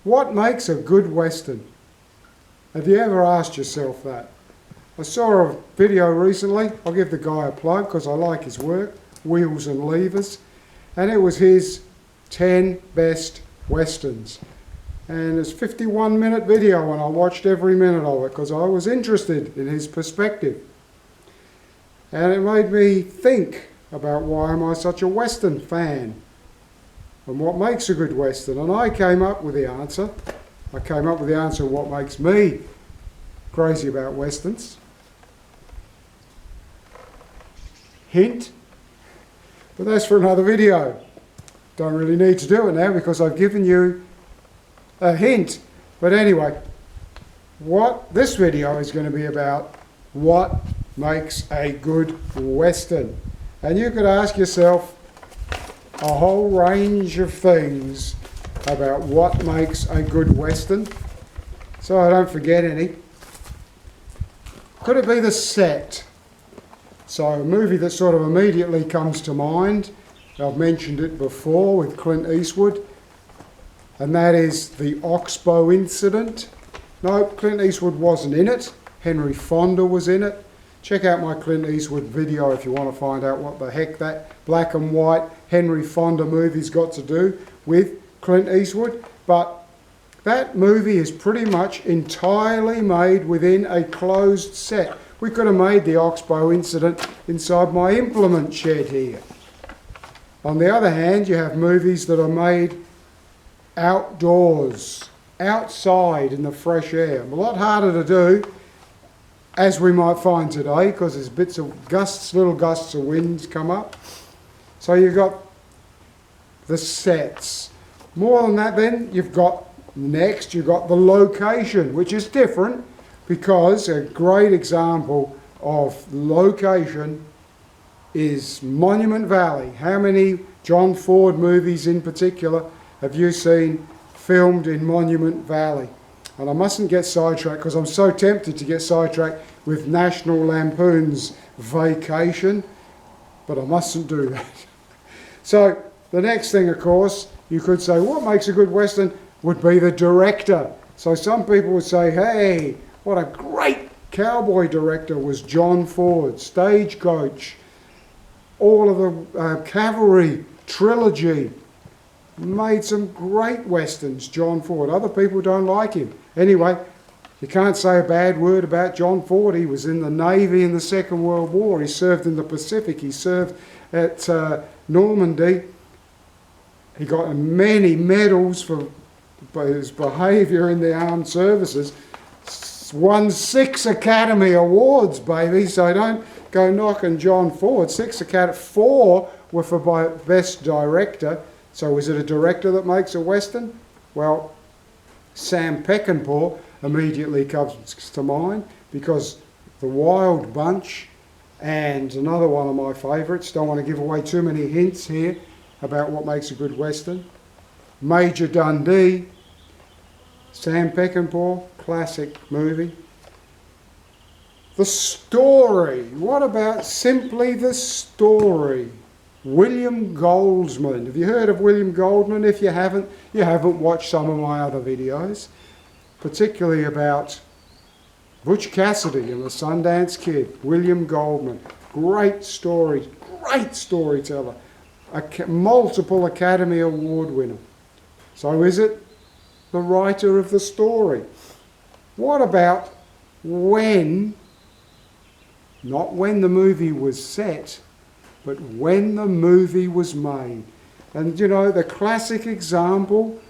What makes a good Western? Have you ever asked yourself that? I saw a video recently. I'll give the guy a plug because I like his work, Wheels and Levers, and it was his 10 best Westerns. And it's a 51-minute video, and I watched every minute of it because I was interested in his perspective. And it made me think about why am I such a Western fan and what makes a good Western. And I came up with the answer. I came up with the answer of what makes me crazy about Westerns. Hint, but that's for another video. Don't really need to do it now because I've given you a hint. But anyway, what this video is going to be about, what makes a good Western. And you could ask yourself a whole range of things about what makes a good Western, so I don't forget any. Could it be the set? So a movie that sort of immediately comes to mind, I've mentioned it before with Clint Eastwood, and that is the Oxbow incident. No, Clint Eastwood wasn't in it. Henry Fonda was in it. Check out my Clint Eastwood video if you want to find out what the heck that black and white Henry Fonda movie's got to do with Clint Eastwood. But that movie is pretty much entirely made within a closed set. We could have made the Oxbow incident inside my implement shed here. On the other hand, you have movies that are made outdoors, outside in the fresh air. A lot harder to do, as we might find today, because there's bits of gusts, little gusts of winds come up. So you've got the sets. More than that then, you've got the location, which is different, because a great example of location is Monument Valley. How many John Ford movies in particular have you seen filmed in Monument Valley? And I mustn't get sidetracked because I'm so tempted to get sidetracked with National Lampoon's Vacation, but I mustn't do that. So the next thing, of course, you could say, what makes a good Western would be the director. So some people would say, hey, what a great cowboy director was John Ford. Stagecoach, all of the Cavalry trilogy, made some great Westerns, John Ford. Other people don't like him. Anyway, you can't say a bad word about John Ford. He was in the Navy in the Second World War. He served in the Pacific. He served at Normandy. He got many medals for his behaviour in the armed services. Won 6 Academy Awards, baby, so don't go knocking John Ford. 6 Academy, 4 were for Best Director. So is it a director that makes a Western? Well, Sam Peckinpah immediately comes to mind, because The Wild Bunch and another one of my favourites, don't want to give away too many hints here about what makes a good Western, Major Dundee, Sam Peckinpah, classic movie. The story, what about simply the story? William Goldsman. Have you heard of William Goldsman? If you haven't watched some of my other videos, particularly about Butch Cassidy and the Sundance Kid. William Goldsman, great story, great storyteller, multiple Academy Award winner. So is it the writer of the story? What about when, not when the movie was set, but when the movie was made? And you know, the classic example,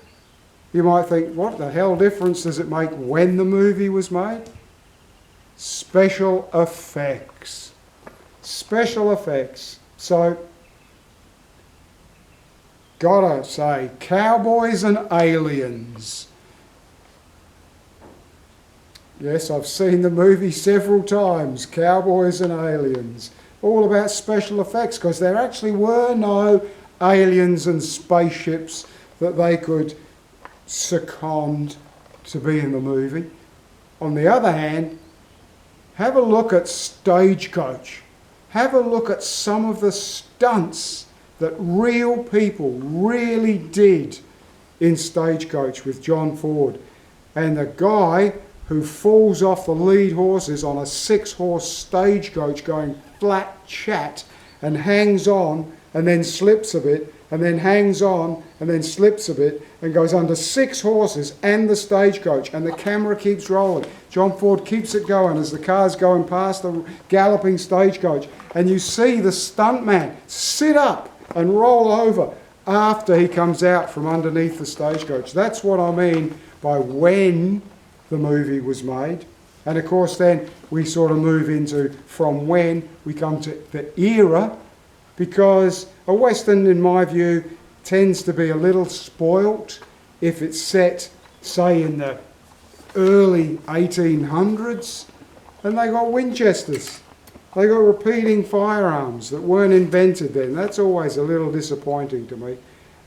you might think, what the hell difference does it make when the movie was made? Special effects. Special effects. So, gotta say, Cowboys and Aliens. Yes, I've seen the movie several times, Cowboys and Aliens. All about special effects, because there actually were no aliens and spaceships that they could second to be in the movie. On the other hand, have a look at Stagecoach. Have a look at some of the stunts that real people really did in Stagecoach with John Ford. And the guy who falls off the lead horse is on a 6-horse stagecoach going flat chat and hangs on and then slips a bit and then hangs on and then slips a bit and goes under 6 horses and the stagecoach, and the camera keeps rolling. John Ford keeps it going as the car's going past the galloping stagecoach, and you see the stuntman sit up and roll over after he comes out from underneath the stagecoach. That's what I mean by when the movie was made. And of course then we sort of move into from when we come to the era, because a Western, in my view, tends to be a little spoilt if it's set, say, in the early 1800s, and they got Winchesters. They got repeating firearms that weren't invented then. That's always a little disappointing to me.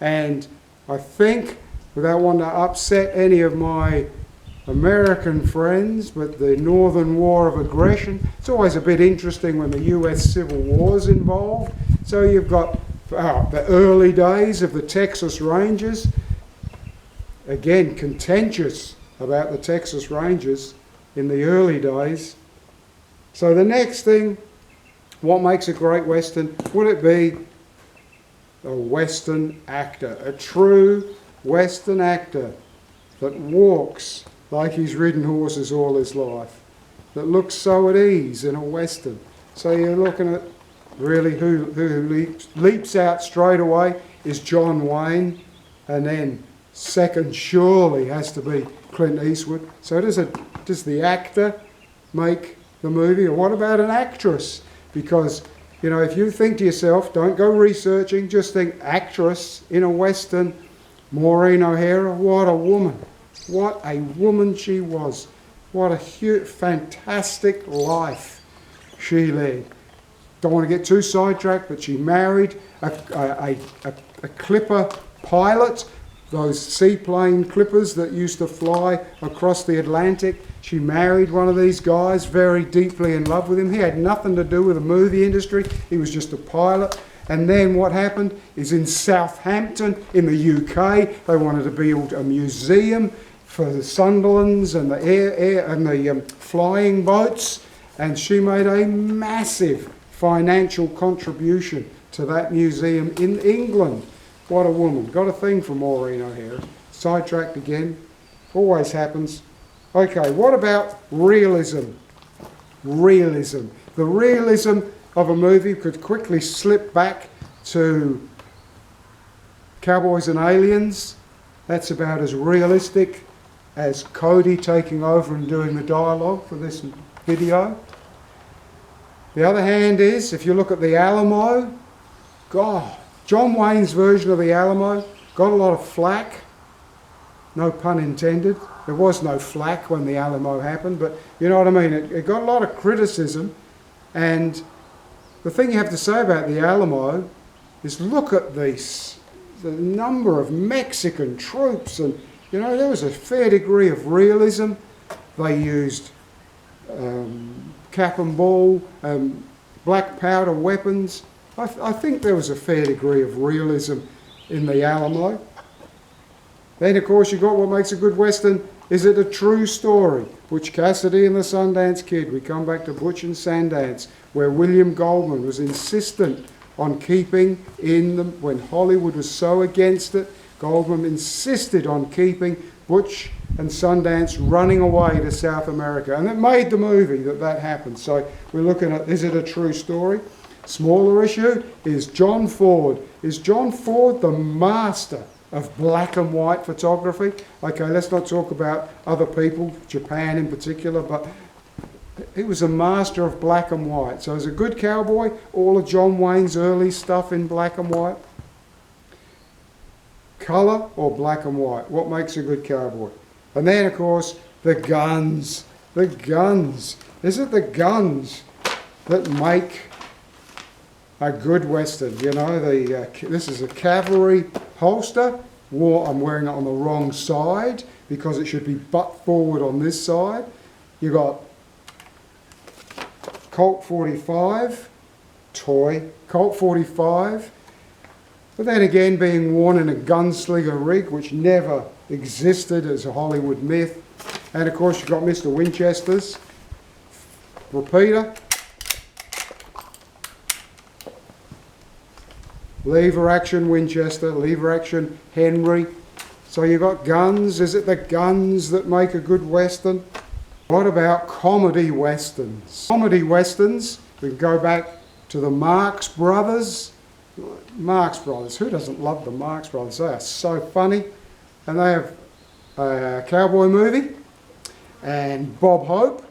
And I think, without wanting to upset any of my American friends, but the Northern War of Aggression, it's always a bit interesting when the US Civil War's involved. So you've got the early days of the Texas Rangers, again contentious about the Texas Rangers in the early days. So the next thing, what makes a great Western? Would it be a Western actor, a true Western actor that walks like he's ridden horses all his life, that looks so at ease in a Western? So you're looking at really who leaps out straight away is John Wayne, and then second surely has to be Clint Eastwood. So does the actor make the movie, or what about an actress? Because, you know, if you think to yourself, don't go researching, just think actress in a Western, Maureen O'Hara, what a woman. What a woman she was. What a fantastic life she led. Don't want to get too sidetracked, but she married a clipper pilot, those seaplane clippers that used to fly across the Atlantic. She married one of these guys, very deeply in love with him. He had nothing to do with the movie industry. He was just a pilot. And then what happened is in Southampton, in the UK, they wanted to build a museum for the Sunderlands and the flying boats. And she made a massive financial contribution to that museum in England. What a woman. Got a thing for Maureen O'Hara. Sidetracked again. Always happens. Okay, what about realism? Realism. The realism of a movie could quickly slip back to Cowboys and Aliens. That's about as realistic as Cody taking over and doing the dialogue for this video. The other hand is, if you look at the Alamo, God, John Wayne's version of the Alamo got a lot of flack. No pun intended. There was no flack when the Alamo happened, but you know what I mean. It got a lot of criticism, and the thing you have to say about the Alamo is look at the number of Mexican troops, and you know there was a fair degree of realism. They used cap and ball, black powder weapons. I think there was a fair degree of realism in the Alamo. Then, of course, you've got what makes a good Western. Is it a true story? Butch Cassidy and the Sundance Kid. We come back to Butch and Sundance, where William Goldman was insistent on keeping in them, when Hollywood was so against it, Goldman insisted on keeping Butch and Sundance running away to South America. And it made the movie that happened. So we're looking at, is it a true story? Smaller issue is John Ford. Is John Ford the master of black and white photography? Okay, let's not talk about other people, Japan in particular, but he was a master of black and white. So as a good cowboy, all of John Wayne's early stuff in black and white. Colour or black and white? What makes a good cowboy? And then, of course, the guns. The guns. Is it the guns that make a good Western? You know, this is a cavalry holster. I'm wearing it on the wrong side because it should be butt forward on this side. You got Colt 45, toy, Colt 45, But then again, being worn in a gunslinger rig, which never existed as a Hollywood myth. And of course, you've got Mr. Winchester's repeater, lever action Winchester, lever action Henry. So you've got guns. Is it the guns that make a good Western? What about comedy Westerns? Comedy Westerns, we can go back to the Marx Brothers. Marx Brothers, who doesn't love the Marx Brothers? They are so funny. And they have a cowboy movie. And Bob Hope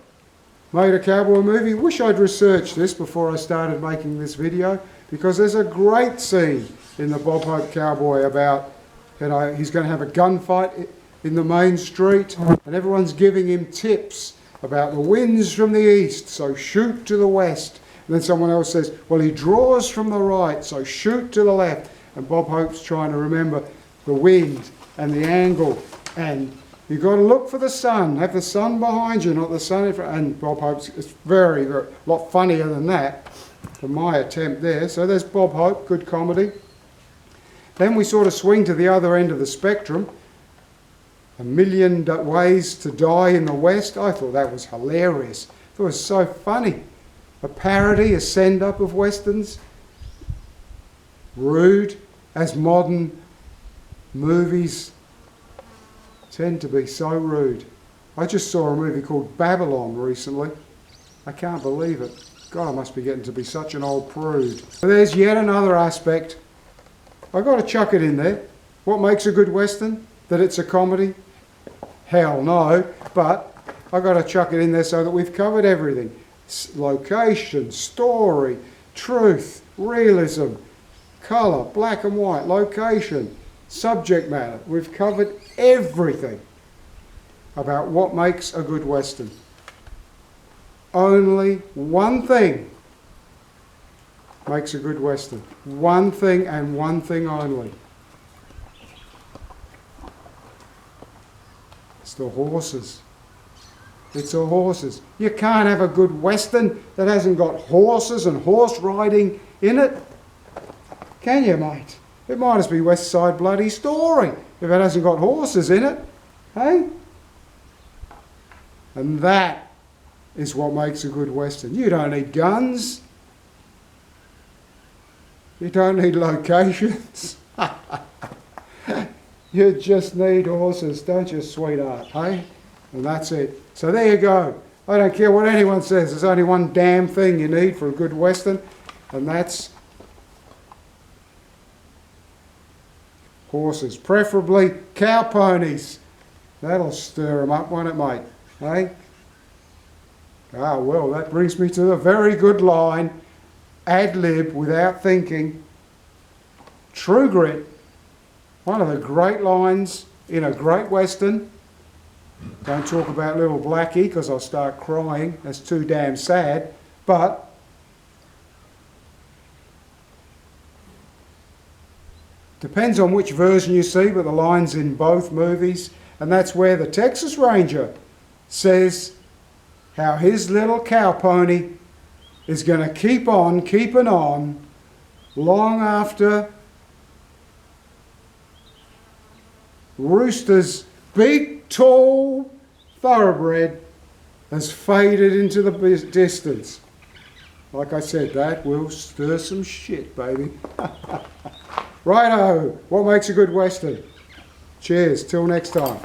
made a cowboy movie. Wish I'd researched this before I started making this video, because there's a great scene in the Bob Hope Cowboy about, he's going to have a gunfight in the main street, and everyone's giving him tips about the winds from the east, so shoot to the west. And then someone else says, well, he draws from the right, so shoot to the left. And Bob Hope's trying to remember the wind and the angle, and you've got to look for the sun. Have the sun behind you, not the sun in front. And Bob Hope's, it's very, a lot funnier than that, for my attempt there. So there's Bob Hope, good comedy. Then we sort of swing to the other end of the spectrum. A Million Ways to Die in the West. I thought that was hilarious. I thought it was so funny. A parody, a send-up of Westerns. Rude, as modern movies tend to be so rude. I just saw a movie called Babylon recently. I can't believe it. God, I must be getting to be such an old prude. So there's yet another aspect. I've got to chuck it in there. What makes a good Western? That it's a comedy? Hell no. But I've got to chuck it in there so that we've covered everything. Location, story, truth, realism, colour, black and white, location, subject matter. We've covered everything about what makes a good Western. Only one thing makes a good Western. One thing and one thing only. It's the horses. It's the horses. You can't have a good Western that hasn't got horses and horse riding in it. Can you, mate? It might as be West Side Bloody Story if it hasn't got horses in it. Hey? And that is what makes a good Western. You don't need guns. You don't need locations. You just need horses, don't you, sweetheart? Hey? And that's it. So there you go. I don't care what anyone says. There's only one damn thing you need for a good Western, and that's horses. Preferably cow ponies. That'll stir them up, won't it, mate? Hey? Ah, well, that brings me to a very good line. Ad lib, without thinking. True Grit. One of the great lines in a great Western. Don't talk about Little Blackie because I'll start crying. That's too damn sad. But depends on which version you see, but the line's in both movies. And that's where the Texas Ranger says how his little cow pony is going to keep on keeping on long after Rooster's big, tall thoroughbred has faded into the distance. Like I said, that will stir some shit, baby. Righto, what makes a good Western? Cheers, till next time.